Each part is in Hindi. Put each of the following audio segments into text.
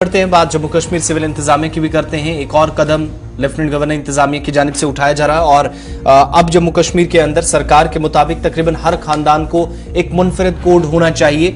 करते हैं बात जम्मू कश्मीर सिविल इंतजामिया की भी करते हैं। एक और कदम लेफ्टिनेंट गवर्नर इंतजामिया की जानिब से उठाया जा रहा है और अब जम्मू कश्मीर के अंदर सरकार के मुताबिक तकरीबन हर खानदान को एक मुनफरिद कोड होना चाहिए।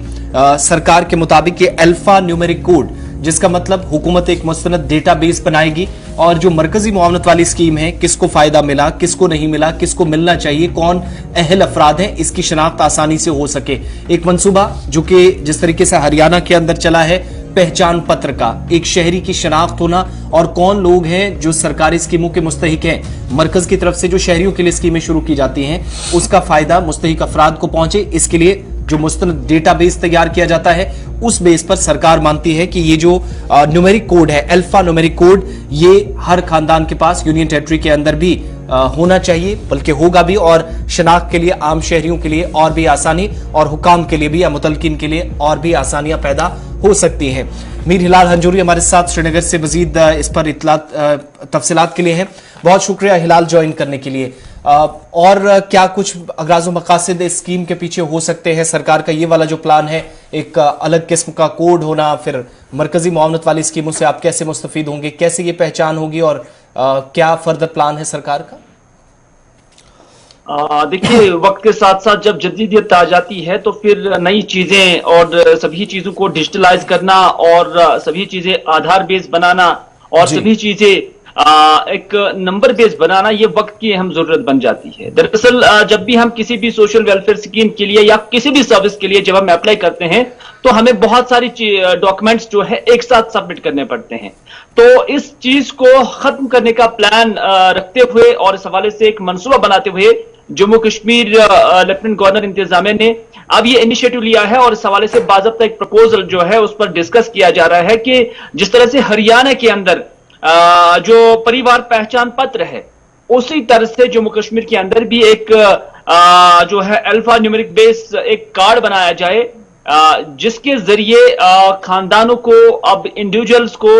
सरकार के मुताबिक ये अल्फा न्यूमेरिक कोड, जिसका मतलब हुकूमत एक मुस्तनद डेटाबेस बनाएगी और जो मरकजी मुआवनत वाली स्कीम है, किसको फायदा मिला, किसको नहीं मिला, किसको मिलना चाहिए, कौन अहल अफराद हैं, इसकी शनाख्त आसानी से हो सके। एक मंसूबा जो कि जिस तरीके से हरियाणा के अंदर चला है, पहचान पत्र का, एक शहरी की शनाख्त होना और कौन लोग हैं जो सरकारी स्कीमों के मुस्तहिक हैं। मरकज की तरफ से जो शहरियों के लिए स्कीमें शुरू की जाती हैं, उसका फायदा मुस्तहिक अफराद को पहुंचे, इसके लिए जो मुस्तनद डेटाबेस तैयार किया जाता है, उस बेस पर सरकार मानती है कि ये जो न्यूमेरिक कोड है, अल्फा न्यूमेरिक कोड, ये हर खानदान के पास यूनियन टेरिटरी के अंदर भी होना चाहिए, बल्कि होगा भी, और शनाख्त के लिए, आम शहरियों के लिए और भी आसानी, और हुकाम के लिए भी या मुतलकिन के लिए और भी आसानियां पैदा हो सकती हैं। मीर हिलाल हंजूरी हमारे साथ श्रीनगर से मजीद इस पर तफसीलात के लिए हैं। बहुत शुक्रिया हिलाल ज्वाइन करने के लिए। और क्या कुछ अगराज़ व मकासद इस स्कीम के पीछे हो सकते हैं? सरकार का ये वाला जो प्लान है, एक अलग किस्म का कोड होना, फिर मरकजी मुआवनत वाली स्कीमों से आप कैसे मुस्तफीद होंगे, कैसे ये पहचान होगी और क्या फर्दर प्लान है सरकार का? देखिए, वक्त के साथ साथ जब जदीदियत आ जाती है तो फिर नई चीजें और सभी चीजों को डिजिटलाइज करना और सभी चीजें आधार बेस बनाना और सभी चीजें एक नंबर बेस बनाना, ये वक्त की अहम जरूरत बन जाती है। दरअसल जब भी हम किसी भी सोशल वेलफेयर स्कीम के लिए या किसी भी सर्विस के लिए जब हम अप्लाई करते हैं तो हमें बहुत सारी डॉक्यूमेंट्स जो है एक साथ सबमिट करने पड़ते हैं। तो इस चीज को खत्म करने का प्लान रखते हुए और इस हवाले से एक मंसूबा बनाते हुए जम्मू कश्मीर लेफ्टिनेंट गवर्नर इंतजामिया ने अब ये इनिशिएटिव लिया है और इस हवाले से बाज़ाब्ता एक प्रपोजल जो है उस पर डिस्कस किया जा रहा है कि जिस तरह से हरियाणा के अंदर जो परिवार पहचान पत्र है, उसी तरह से जम्मू कश्मीर के अंदर भी एक जो है अल्फा न्यूमेरिक बेस एक कार्ड बनाया जाए, जिसके जरिए खानदानों को, अब इंडिविजुअल्स को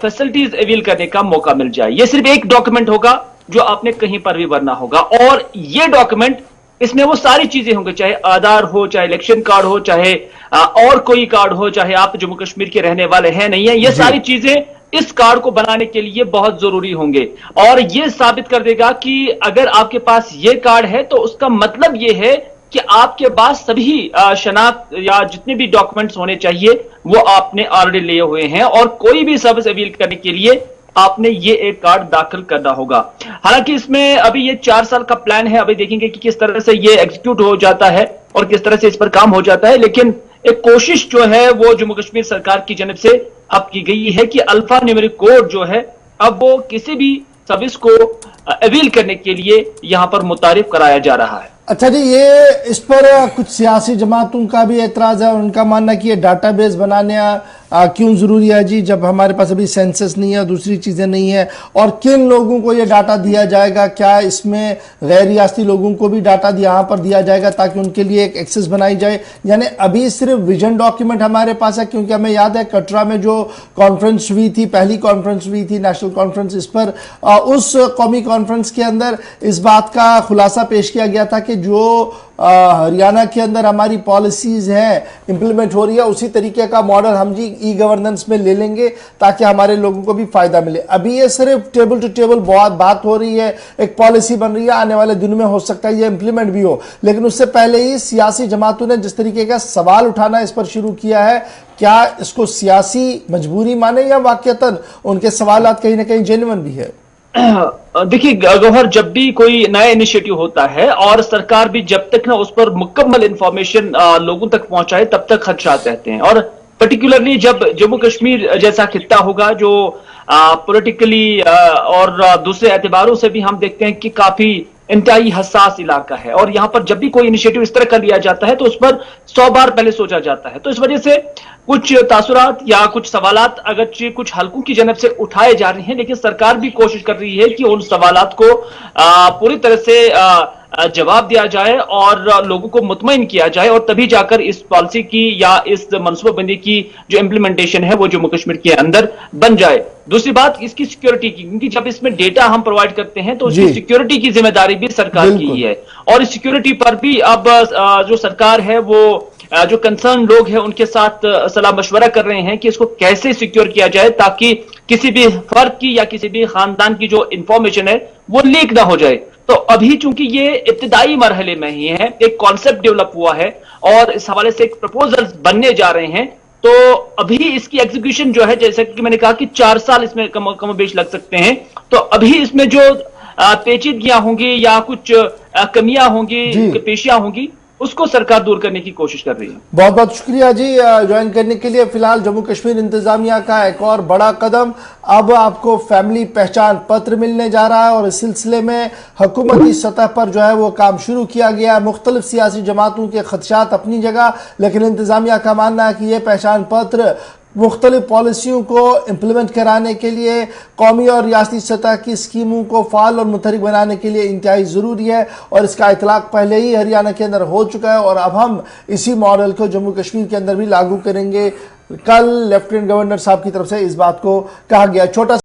फैसिलिटीज अवेल करने का मौका मिल जाए। ये सिर्फ एक डॉक्यूमेंट होगा जो आपने कहीं पर भी भरना होगा और ये डॉक्यूमेंट, इसमें वो सारी चीजें होंगी, चाहे आधार हो, चाहे इलेक्शन कार्ड हो, चाहे और कोई कार्ड हो, चाहे आप जम्मू कश्मीर के रहने वाले हैं नहीं है, ये सारी चीजें इस कार्ड को बनाने के लिए बहुत जरूरी होंगे। और ये साबित कर देगा कि अगर आपके पास ये कार्ड है तो उसका मतलब ये है कि आपके पास सभी शनाख्त या जितने भी डॉक्यूमेंट्स होने चाहिए वो आपने ऑलरेडी लिए हुए हैं और कोई भी सर्विस अवेल करने के लिए आपने ये एक कार्ड दाखिल करना होगा। हालांकि इसमें अभी ये 4 साल का प्लान है, अभी देखेंगे कि किस तरह से ये एग्जीक्यूट हो जाता है और किस तरह से इस पर काम हो जाता है। लेकिन एक कोशिश जो है वो जम्मू कश्मीर सरकार की जानिब से अब की गई है कि अल्फा न्यूमेरिक कोड जो है अब वो किसी भी सर्विस को अवेल करने के लिए यहां पर मुतारिफ कराया जा रहा है। अच्छा जी, ये इस पर कुछ सियासी जमातों का भी एतराज है और उनका मानना कि ये डाटाबेस बनाने क्यों जरूरी है जी, जब हमारे पास अभी सेंसस नहीं है, दूसरी चीजें नहीं है, और किन लोगों को ये डाटा दिया जाएगा? क्या इसमें गैर रियासती लोगों को भी डाटा यहाँ पर दिया जाएगा ताकि उनके लिए एक एक्सेस बनाई जाए? यानी अभी सिर्फ विजन डॉक्यूमेंट हमारे पास है, क्योंकि हमें याद है कटरा में जो कॉन्फ्रेंस हुई थी, पहली कॉन्फ्रेंस हुई थी नेशनल कॉन्फ्रेंस, इस पर उस कौमी कॉन्फ्रेंस के अंदर इस बात का खुलासा पेश किया गया था कि जो हरियाणा के अंदर हमारी पॉलिसीज हैं इंप्लीमेंट हो रही है, उसी तरीके का मॉडल हम जी ई गवर्नेंस में ले लेंगे ताकि हमारे लोगों को भी फायदा मिले। अभी ये सिर्फ टेबल टू टेबल बहुत बात हो रही है, एक पॉलिसी बन रही है, आने वाले दिनों में हो सकता है ये इंप्लीमेंट भी हो, लेकिन उससे पहले ही सियासी जमातों ने जिस तरीके का सवाल उठाना इस पर शुरू किया है, क्या इसको सियासी मजबूरी माने या वाकईतन उनके सवालात कहीं ना कहीं जेन्युइन भी है? देखिए गौहर, जब भी कोई नया इनिशिएटिव होता है और सरकार भी जब तक ना उस पर मुकम्मल इंफॉर्मेशन लोगों तक पहुंचाए तब तक खदशात रहते हैं। और पर्टिकुलरली जब जम्मू कश्मीर जैसा खित्ता होगा जो पॉलिटिकली और दूसरे एतबारों से भी हम देखते हैं कि काफी इंतहाई हसास इलाका है और यहां पर जब भी कोई इनिशिएटिव इस तरह का लिया जाता है तो उस पर 100 बार पहले सोचा जाता है। तो इस वजह से कुछ तासुरात या कुछ सवालात अगर कुछ हलकों की जनब से उठाए जा रहे हैं, लेकिन सरकार भी कोशिश कर रही है कि उन सवालात को पूरी तरह से जवाब दिया जाए और लोगों को मुतमईन किया जाए और तभी जाकर इस पॉलिसी की या इस मनसूबाबंदी की जो इम्प्लीमेंटेशन है वो जम्मू कश्मीर के अंदर बन जाए। दूसरी बात इसकी सिक्योरिटी की, क्योंकि जब इसमें डेटा हम प्रोवाइड करते हैं तो उसकी सिक्योरिटी की जिम्मेदारी भी सरकार की है और इस सिक्योरिटी पर भी अब जो सरकार है वो जो कंसर्न लोग हैं उनके साथ सलाह मशवरा कर रहे हैं कि इसको कैसे सिक्योर किया जाए ताकि किसी भी फर्द की या किसी भी खानदान की जो इंफॉर्मेशन है वो लीक ना हो जाए। तो अभी चूंकि ये इब्तिदाई मरहले में ही है, एक कॉन्सेप्ट डेवलप हुआ है और इस हवाले से एक प्रपोजल बनने जा रहे हैं, तो अभी इसकी एग्जीक्यूशन जो है, जैसे कि मैंने कहा कि 4 साल इसमें कम बेश लग सकते हैं। तो अभी इसमें जो पेचीदगियां होंगी या कुछ कमियां होंगी, पेशियां होंगी, उसको सरकार दूर करने की कोशिश कर रही है। बहुत बहुत शुक्रिया जी ज्वाइन करने के लिए। फिलहाल जम्मू कश्मीर इंतजामिया का एक और बड़ा कदम, अब आपको फैमिली पहचान पत्र मिलने जा रहा है और इस सिलसिले में हुकूमती सतह पर जो है वो काम शुरू किया गया है। मुख्तलिफ सियासी जमातों के खदशात अपनी जगह, लेकिन इंतजामिया का मानना है कि ये पहचान पत्र मुख्तलिफ पॉलिसियों को इम्प्लीमेंट कराने के लिए, कौमी और रियासती सतह की स्कीमों को फाल और मुतहरिक बनाने के लिए इंतहाई ज़रूरी है और इसका इतलाक पहले ही हरियाणा के अंदर हो चुका है और अब हम इसी मॉडल को जम्मू कश्मीर के अंदर भी लागू करेंगे। कल लेफ्टिनेंट गवर्नर साहब की तरफ से इस बात को कहा गया। छोटा